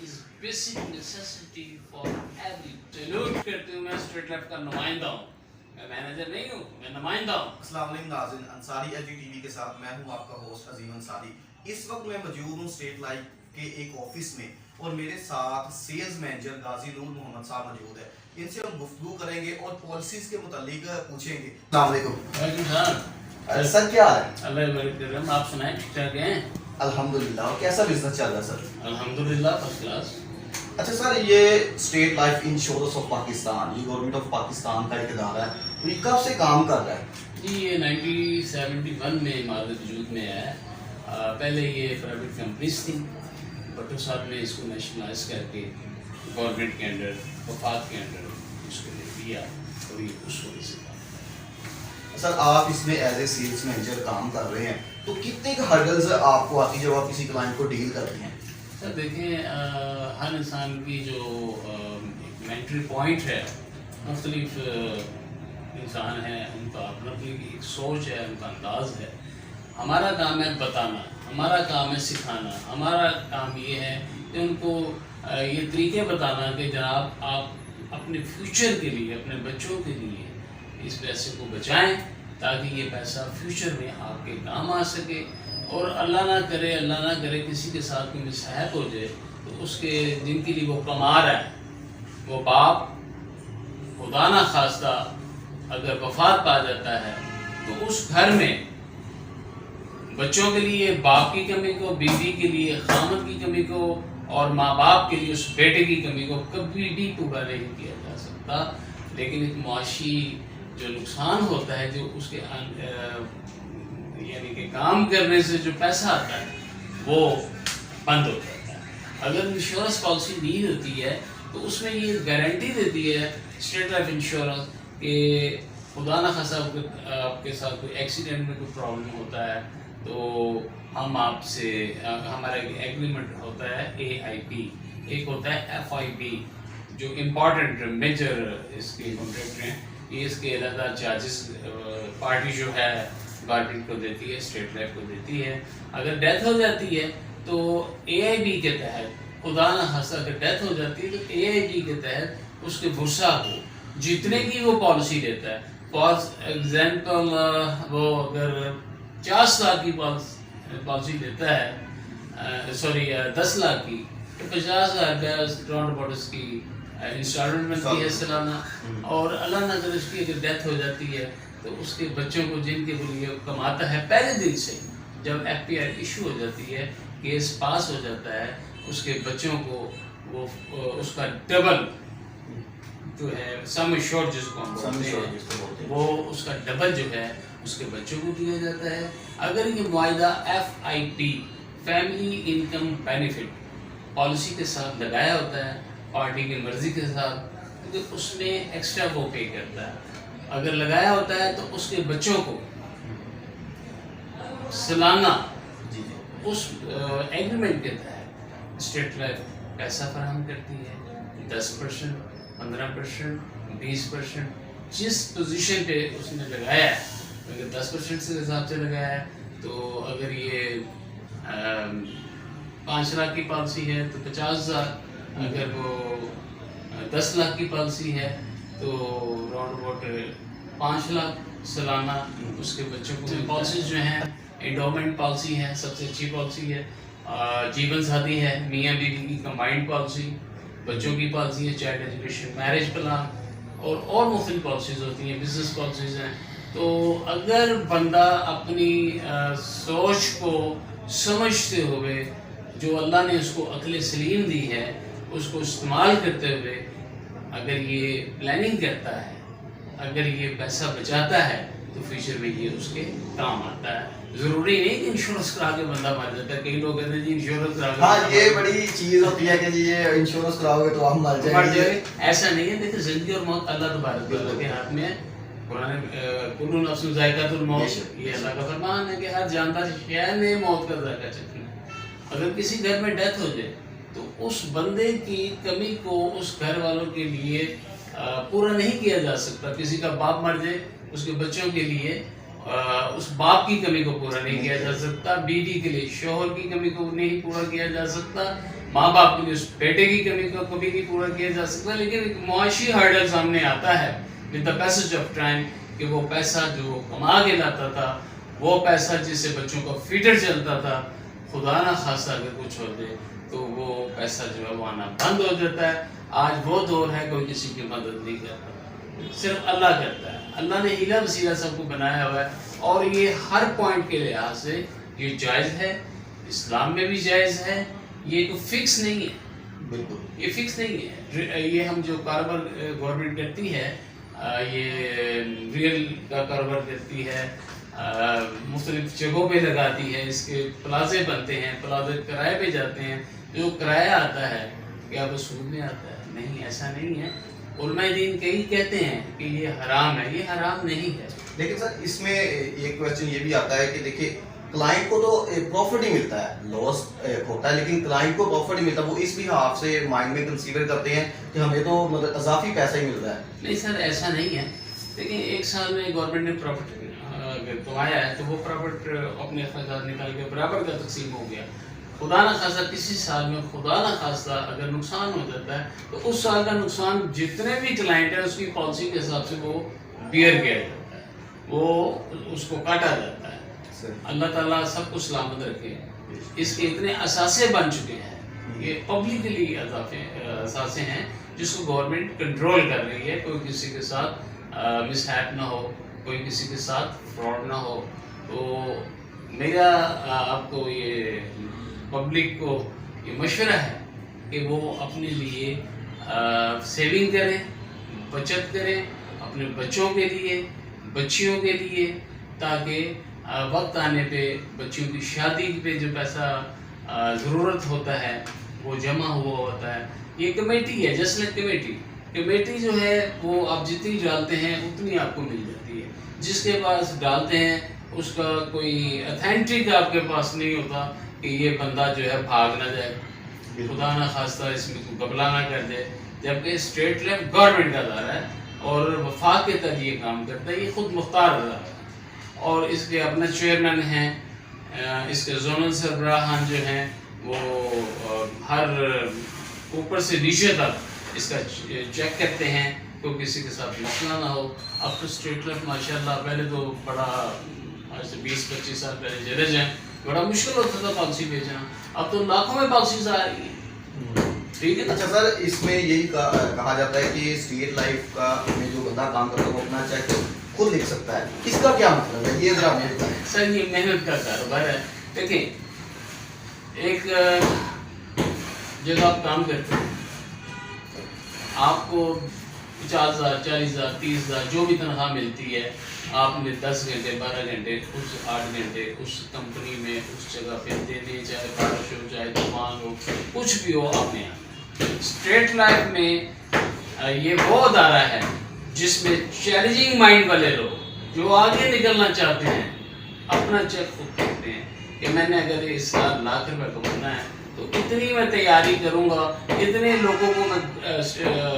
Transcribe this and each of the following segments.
is basic necessity for every salute کرتے ہوں. میں اسٹریٹ لیفٹ کا نمائندہ ہوں, میں مینیجر نہیں ہوں, میں نمائندہ ہوں. السلام علیکم ناظرین, انصاری ایجو ٹی وی کے ساتھ میں ہوں آپ کا ہوسٹ عظیم انصاری. اس وقت میں موجود ہوں اسٹیٹ لائف کے ایک آفس میں اور میرے ساتھ سیلز مینیجر غازی نور محمد صاحب موجود ہے. ان سے ہم گفتگو کریں گے اور پالیسیز کے متعلق پوچھیں گے. السلام علیکم. وعلیکم السلام. سر کیا ہے؟ اللہ بارک کرم. آپ سنائیں ٹھیک ٹھاک ہیں؟ الحمدللہ. اور کیسا بزنس چل رہا ہے سر؟ الحمدللہ فرسٹ کلاس. اچھا سر, یہ state life insurance of Pakistan, یہ گورنمنٹ آف پاکستان کا ایک ادارہ ہے, تو یہ کب سے کام کر رہا ہے؟ جی یہ 1971 میں مادہ وجود میں آیا ہے. پہلے یہ پرائیویٹ کمپنیز تھیں, بھٹو صاحب نے اس کو نیشنلائز کر کے گورنمنٹ کے انڈر, وفاق کے انڈر اس کو لے لیا اور یہ اس وجہ سے کام. سر آپ اس میں ایز اے سیلس مینیجر کام کر رہے ہیں, تو کتنے ہرڈلز آپ کو آتی ہے جب آپ کسی کلائنٹ کو ڈیل کرتے ہیں؟ سر دیکھیں, ہر انسان کی جو مینٹری پوائنٹ ہے, مختلف انسان ہیں, ان کا اپنا ایک سوچ ہے, ان کا انداز ہے. ہمارا کام ہے بتانا, ہمارا کام ہے سکھانا, ہمارا کام یہ ہے کہ ان کو یہ طریقے بتانا کہ جناب آپ اپنے فیوچر کے لیے, اپنے بچوں کے لیے اس پیسے کو بچائیں تاکہ یہ پیسہ فیوچر میں آپ کے کام آ سکے. اور اللہ نہ کرے کسی کے ساتھ کوئی مصیبت ہو جائے تو اس کے جن کے لیے وہ کما رہا ہے, وہ باپ خدا نہ خواستہ اگر وفات پا جاتا ہے تو اس گھر میں بچوں کے لیے باپ کی کمی کو, بیوی کے لیے خامد کی کمی کو, اور ماں باپ کے لیے اس بیٹے کی کمی کو کبھی بھی پورا نہیں کیا جا سکتا. لیکن ایک معاشی جو نقصان ہوتا ہے, جو اس کے یعنی کہ کام کرنے سے جو پیسہ آتا ہے وہ بند ہو جاتا ہے. اگر انشورنس پالیسی نہیں ہوتی ہے تو اس میں یہ گارنٹی دیتی ہے اسٹیٹ لائف انشورنس کہ خدا نہ خواستہ آپ کے ساتھ کوئی ایکسیڈنٹ میں کوئی پرابلم ہوتا ہے تو ہم آپ سے, ہمارا ایک ایگریمنٹ ہوتا ہے AIP, ایک ہوتا ہے FIP جو امپورٹنٹ میجر اس کے کانٹریکٹ ہیں. یہ اس کے علیحدہ چارجز پارٹی جو ہے گورنمنٹ کو دیتی ہے, اسٹیٹ لائف کو دیتی ہے. اگر ڈیتھ ہو جاتی ہے تو AIP کے تحت, خدا نہ خواستہ اگر ڈیتھ ہو جاتی ہے تو AIP کے تحت اس کے ورثاء کو جتنے کی وہ پالیسی دیتا ہے, فار ایگزامپل وہ اگر 50 لاکھ کی پالیسی دیتا ہے, سوری 10 لاکھ کی, تو 50,000 کا راؤنڈ اباؤٹ اس کی انسٹالمنٹ بنتی ہے سالانہ. اور اللہ نہ کرے اس کی اگر ڈیتھ ہو جاتی ہے تو اس کے بچوں کو جن کے لیے کماتا ہے پہلے دن سے, جب FPR ایشو ہو جاتی ہے, کیس پاس ہو جاتا ہے, اس کے بچوں کو وہ اس کا ڈبل جو ہے سم ایشورڈ جس کو ہم بولتے ہیں, وہ اس کا ڈبل جو ہے اس کے بچوں کو دیا جاتا ہے. اگر یہ معاہدہ FIP family income benefit policy کے ساتھ لگایا ہوتا ہے پارٹی کی مرضی کے ساتھ, تو اس میں ایکسٹرا وہ پے کرتا ہے. اگر لگایا ہوتا ہے تو اس کے بچوں کو سالانہ اس ایگریمنٹ کے تحت اسٹیٹ لائف پیسہ فراہم کرتی ہے, 10%, 15%, 20%, جس پوزیشن پہ اس نے لگایا ہے. اگر 10% سے حساب سے لگایا ہے تو اگر یہ 5 لاکھ کی پالیسی ہے تو 50,000, اگر وہ 10 لاکھ کی پالیسی ہے تو راؤنڈ اباؤٹ 5 لاکھ سالانہ اس کے بچوں کو. پالیسیز جو ہیں, انڈومنٹ پالیسی ہے, سب سے اچھی پالیسی ہے. جیون ساتھی ہے, میاں بیوی کی کمبائنڈ پالیسی. بچوں کی پالیسی ہے, چائلڈ ایجوکیشن, میرج پلان, اور مختلف پالیسیز ہوتی ہیں, بزنس پالیسیز ہیں. تو اگر بندہ اپنی سوچ کو سمجھتے ہوئے, جو اللہ نے اس کو عقل سلیم دی ہے, اس کو استعمال کرتے ہوئے اگر یہ پلاننگ کرتا ہے, اگر یہ پیسہ بچاتا ہے تو فیوچر میں یہ اس کے کام آتا ہے. ضروری نہیں کہ انشورنس کرا کے بندہ مر جاتا ہے. کئی لوگ کہتے ہیں جی انشورنس کرا کے, ہاں یہ بڑی چیز ہوتی ہے کہ جی یہ انشورنس کراؤ گے تو ہم مر جائیں گے. ایسا نہیں ہے. دیکھیں زندگی اور موت اللہ تبارک و تعالیٰ کے ہاتھ میں ہے. قرآن کل نفس ذائقۃ الموت, یہ اللہ کا فرمان ہے کہ ہر جاندار شے نے موت کا ذائقہ چکھنا ہے. اگر کسی گھر میں ڈیتھ ہو جائے تو اس بندے کی کمی کو اس گھر والوں کے لیے پورا نہیں کیا جا سکتا. کسی کا باپ مر جائے, اس کے بچوں کے لیے اس باپ کی کمی کو پورا نہیں کیا جا سکتا. بیوی کے لیے شوہر کی کمی کو نہیں پورا کیا جا سکتا. माँ बाप के लिए उस बेटे की कमी को कभी नहीं पूरा किया जा सकता, लेकिन एक मुआशी हर्डल सामने आता है with the passage of time कि वो पैसा जो कमा के लाता था, वो पैसा जिससे बच्चों का फीडर चलता था, खुदा ना खासा अगर कुछ हो जाए तो वो पैसा जो है वो आना बंद हो जाता है। आज वो दौर है कोई किसी की मदद नहीं करता, सिर्फ अल्लाह करता है। अल्लाह ने हीला वसीला सबको बनाया हुआ है, और ये हर पॉइंट के लिहाज से ये जायज़ है, इस्लाम में भी जायज़ है, ये कोई फिक्स नहीं है। बिल्कुल, ये फिक्स नहीं है। ये हम जो कारोबार गवर्नमेंट करती है, ये रियल का कारोबार करती है, मुख्तलिफ जगहों पे लगाती है, इसके प्लाजे बनते हैं, प्लाजे किराए पे जाते हैं, जो किराया आता है क्या वो सूद में आता है? नहीं, ऐसा नहीं है। उलमाए दीन कई कहते हैं कि ये हराम है, ये हराम नहीं है। लेकिन सर इसमें एक क्वेश्चन ये भी आता है कि देखिए क्लाइंट को तो प्रॉफिट ही मिलता है, लॉस होता है, लेकिन क्लाइंट को प्रॉफिट ही मिलता है। वो इस भी हाफ से माइंड में कंसीडर करते हैं कि हमें तो मतलब इजाफी पैसा ही मिल रहा है। नहीं सर, ऐसा नहीं है। देखिए, एक साल में गवर्नमेंट ने प्रॉफिट कमाया है तो वो प्रॉफिट अपने अखराजात निकाल के बराबर का तकसीम हो गया। खुदा ना खासा किसी साल में खुदा ना खासा अगर नुकसान हो जाता है तो उस साल का नुकसान जितने भी क्लाइंट है उसकी पॉलिसी के हिसाब से वो बियर किया जाता है, वो उसको काटा जाता है। अल्लाह ताला सबको सलामत रखे। इसके इतने असासे बन चुके हैं, ये पब्लिकली असासे हैं जिसको गवर्नमेंट कंट्रोल कर रही है। कोई किसी के साथ मिसहैप ना हो, कोई किसी के साथ फ्रॉड ना हो। तो मेरा आपको ये पब्लिक को ये मशवरा है कि वो अपने लिए सेविंग करें, बचत करें अपने बच्चों के लिए, बच्चियों के लिए, ताकि वक्त आने पे बच्चियों की शादी पे जो पैसा ज़रूरत होता है वो जमा हुआ होता है। ये कमेटी है, जस्ट लाइक कमेटी जो है वो आप जितनी डालते हैं उतनी आपको मिल जाती है। जिसके पास डालते हैं उसका कोई अथेंटिक आपके पास नहीं होता कि ये बंदा जो है भाग ना जाए, खुदा ना खास्ता इसमें कोई गबला ना कर जाए। जबकि स्टेट लेवल गवर्नमेंट का अदारा है और वफाक के तहत ये काम करता है, ये खुद मुख्तार अदारा है और इसके अपने चेयरमैन हैं, इसके जोनल सरबराहान जो हैं वो हर ऊपर से नीचे तक इसका चेक करते हैं तो किसी के साथ मसला ना हो। अब तो स्टेट लेवल माशाल्लाह, पहले तो बड़ा आज से 20-25 साल पहले जरज हैं, बड़ा मुश्किल होता था पॉलिसी भेजना, अब तो लाखों में पॉलिसीज आ रही हैं। ठीक है। अच्छा सर, इसमें यही कहा जाता है कि स्टेट लाइफ का में जो बंदा काम करता है वो अपना चेक खुद लिख सकता है, इसका क्या मतलब है? ये जरा हमें बताएं। सर, ये मेहनत का कारोबार है। देखिए, एक जगह आप काम करते हैं, आपको 50,000, 40,000, 30,000 जो भी तनख्वाह मिलती है, आपने 10 घंटे 12 घंटे उस 8 घंटे उस कंपनी में उस जगह पे देने, चाहे बारिश हो चाहे तूफान हो, कुछ भी हो, आपने आना। स्ट्रेट लाइफ में ये वो अदारा है जिसमें चैलेंजिंग माइंड वाले लोग जो आगे निकलना चाहते हैं अपना चेक खुद करते हैं कि मैंने अगर इस साल लाख रुपये कमाना है तो इतनी मैं तैयारी करूंगा, इतने लोगों को मैं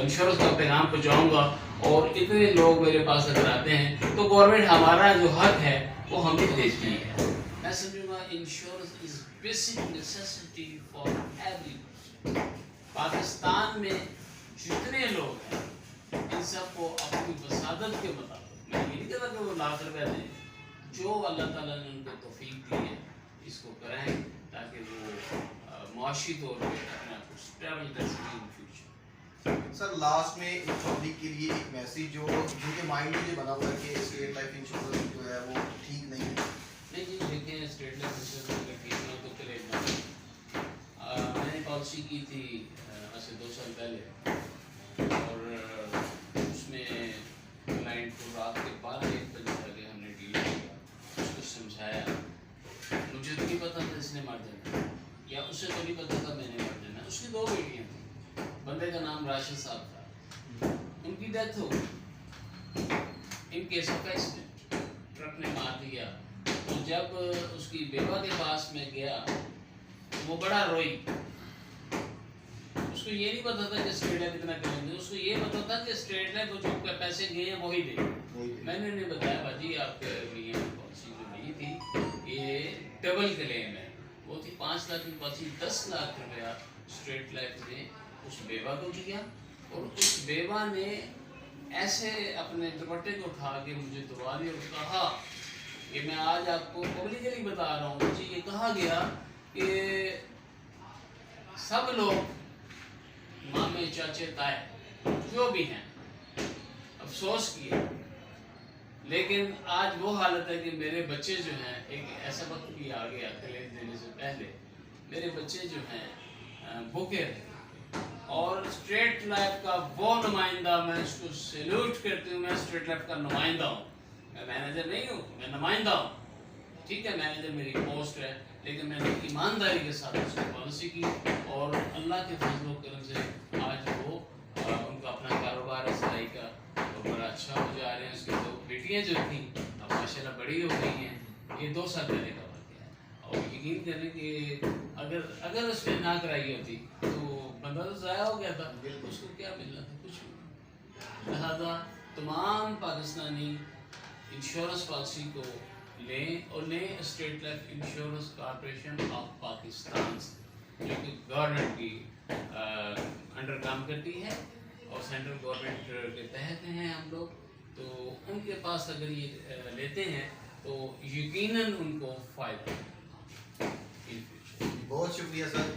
इंश्योरेंस का पैगाम पहुंचाऊंगा और इतने लोग मेरे पास अगर आते हैं तो गवर्नमेंट हमारा जो हक है वो हमें देती है। मैं समझूंगा insurance is basic necessity for every person. Pakistan में जितने लोग हैं इन सबको अपनी वसादत के मुताबिक, मैं ये नहीं कहता कि वो लाख रुपये दें, जो अल्लाह ताला ने उनको तौफीक दी है इसको कराएं ताकि वो मुआशी तौर पर अपने आप को ट्रैवल कर सकें इन फ्यूचर। सर लास्ट में एक पब्लिक के लिए एक मैसेज जो जिनके माइंड में ये बना हुआ है कि स्टेट लाइफ इंश्योरेंस जो है वो ठीक नहीं है। नहीं जी, देखें, स्टेट लाइफ इंश्योरेंस अगर ठीक ना तो करें ना। मैंने पॉलिसी की थी आज से 2 साल पहले और उसमें क्लाइंट को रात के 12-1 बजे तक हमने डील किया, उसको समझाया। मुझे तो नहीं पता था इसने मार देना, या उसे तो नहीं पता था मैंने मार देना। उसकी 2 बेटियाँ थी, बंदे का नाम राशिद साहब था, उनकी डेथ हो गई in case of accident, truck ने मार दिया। तो जब उसकी बेवा के पास में गया वो बड़ा रोई। उसको ये नहीं पता था कि स्टेट लाइफ इतना करेंगे, उसको ये पता था कि स्टेट लाइफ जो पैसे गए हैं वही दे। मैंने उन्हें बताया भाजी आपके लिए पॉलिसी जो नहीं थी ये डबल क्लेम है, वो थी 5 लाख की पॉलिसी 10 लाख रुपया स्ट्रेट लाइफ ने उस बेवा को दिया और उस बेवा ने ऐसे अपने दुपट्टे को उठा के मुझे दबा दिया और कहा कि मैं आज आपको पब्लिकली बता रहा हूँ, मुझे ये कहा गया कि सब लोग मामे चाचे ताए जो भी हैं अफसोस किए, लेकिन आज वो हालत है कि मेरे बच्चे जो हैं, एक ऐसा वक्त भी आ गया क्लेम देने से पहले मेरे बच्चे जो हैं भूखे रहे। और स्ट्रेट लाइफ का वो नुमाइंदा, मैं इसको सैल्यूट करती हूँ, मैं स्ट्रेट लाइफ का नुमाइंदा हूँ, मैं मैनेजर नहीं हूँ, मैं नुमाइंदा हूँ, ठीक है, मैनेजर मेरी पोस्ट है, लेकिन मैंने ईमानदारी के साथ उसकी पॉलिसी की और अल्लाह के फजल व करम से आज वो उनका अपना कारोबार है सिलाई का, तो बड़ा अच्छा हो जा रहे हैं। उसकी दो बेटियाँ जो थी अब माशाल्लाह बड़ी हो गई हैं, ये 2 साल पहले का वाक़या है। और यकीन करें कि अगर उसने ना कराई होती तो बंदा तो ज़ाया हो गया था, उसको क्या मिलना था, कुछ नहीं। लिहाजा तमाम पाकिस्तानी इंश्योरेंस पॉलिसी को लें और लें state life insurance corporation of Pakistan, जो कि गवर्नमेंट की अंडर काम करती है और सेंट्रल गवर्नमेंट के तहत हैं हम लोग, तो उनके पास अगर ये लेते हैं तो यकीनन उनको फ़ायदा। बहुत शुक्रिया सर।